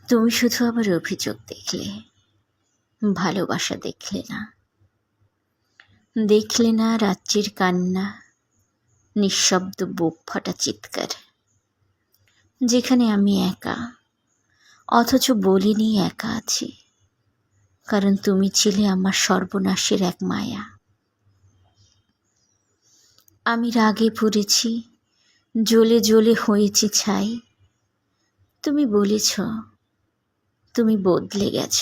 তুমি শুধু আমার অভিযোগ দেখলে, ভালোবাসা দেখলে না। দেখলে না রাত্রির কান্না, নিঃশব্দ বুক ফাটা চিৎকার, যেখানে আমি একা, অথচ বলিনি একা আছি, কারণ তুমি ছিলে আমার সর্বনাশের এক মায়া। আমি রাগে পড়েছি, জ্বলে জ্বলে হয়েছি ছাই। তুমি বলেছ তুমি বদলে গেছ।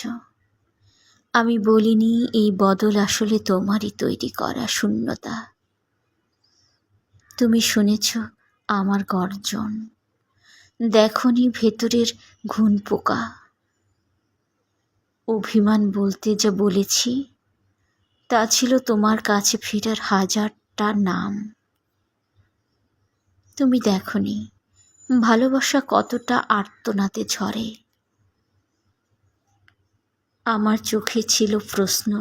আমি বলিনি এই বদল আসলে তোমারই তৈরি করা শূন্যতা। তুমি শুনেছ আমার গর্জন, দেখনি ভেতরের ঘুন পোকা। অভিমান বলতে যা বলেছি তা ছিল তোমার কাছে ফেরার হাজারটা নাম। তুমি দেখনি ভালোবাসা কতটা আর্তনাদে ঝরে। আমার চোখে ছিল প্রশ্ন,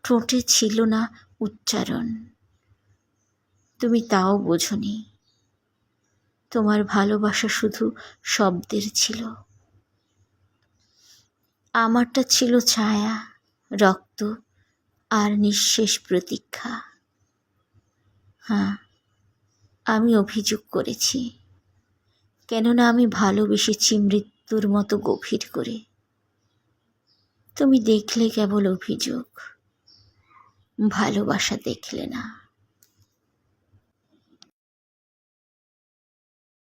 ঠোঁটে ছিল না উচ্চারণ। তুমি তাও বোঝনি, তোমার ভালোবাসা শুধু শব্দের ছিল। আমারটা ছিল ছায়া, রক্ত আর নিঃশেষ প্রতীক্ষা। হ্যাঁ, আমি অভিযোগ করেছি, কেননা আমি ভালোবেসেছি মৃত্যুর মতো গভীর করে। তুমি দেখলে কেবল অভিযোগ, ভালোবাসা দেখলে না।